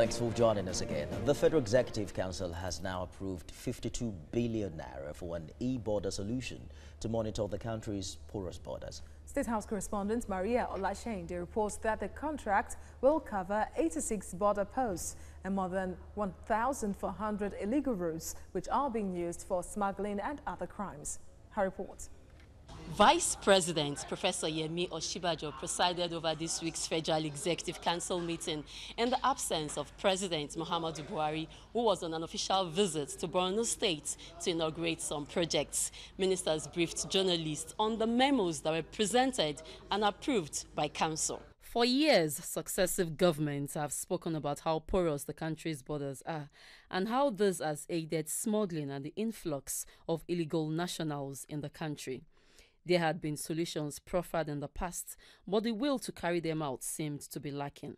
Thanks for joining us again. The Federal Executive Council has now approved 52 billion naira for an e-border solution to monitor the country's porous borders. State House correspondent Maria Olashende reports that the contract will cover 86 border posts and more than 1,400 illegal routes which are being used for smuggling and other crimes. Her report. Vice President Professor Yemi Osinbajo presided over this week's Federal Executive Council meeting in the absence of President Muhammadu Buhari, who was on an official visit to Borno State to inaugurate some projects. Ministers briefed journalists on the memos that were presented and approved by Council. For years, successive governments have spoken about how porous the country's borders are and how this has aided smuggling and the influx of illegal nationals in the country. There had been solutions proffered in the past, but the will to carry them out seemed to be lacking.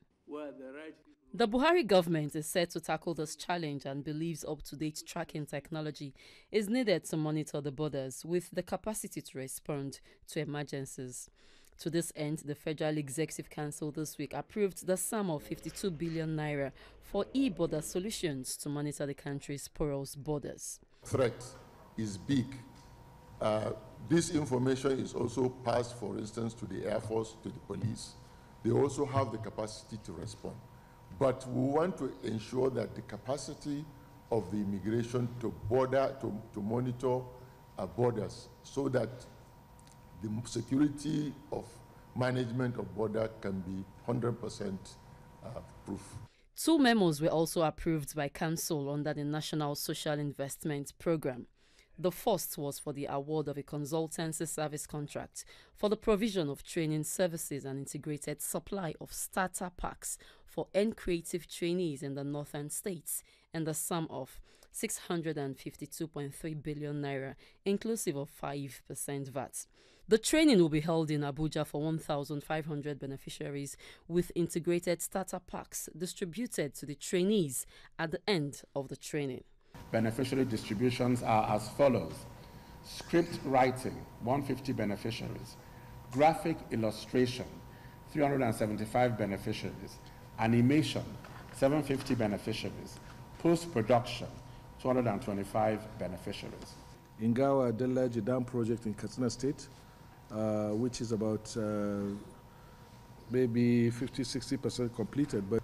The Buhari government is set to tackle this challenge and believes up-to-date tracking technology is needed to monitor the borders with the capacity to respond to emergencies. To this end, the Federal Executive Council this week approved the sum of 52 billion naira for e-border solutions to monitor the country's porous borders. Threat is big. This information is also passed, for instance, to the Air Force, to the police. They also have the capacity to respond. But we want to ensure that the capacity of the immigration to monitor borders so that the security of management of border can be 100% proof. Two memos were also approved by Council under the National Social Investment Program. The first was for the award of a consultancy service contract for the provision of training services and integrated supply of starter packs for N-creative trainees in the northern states in the sum of 652.3 billion naira, inclusive of 5% VAT. The training will be held in Abuja for 1,500 beneficiaries with integrated starter packs distributed to the trainees at the end of the training. Beneficiary distributions are as follows: script writing, 150 beneficiaries; graphic illustration, 375 beneficiaries; animation, 750 beneficiaries; post-production, 225 beneficiaries. Ingawa Adelaji Dam project in Katsina State, which is about maybe 50–60% completed, but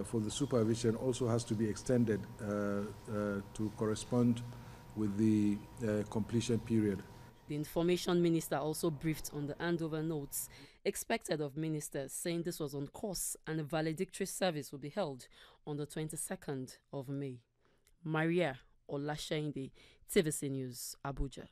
for the supervision also has to be extended to correspond with the completion period. The Information Minister also briefed on the handover notes expected of ministers, saying this was on course and a valedictory service will be held on the 22nd of May. Maria Olashende, TVC News, Abuja.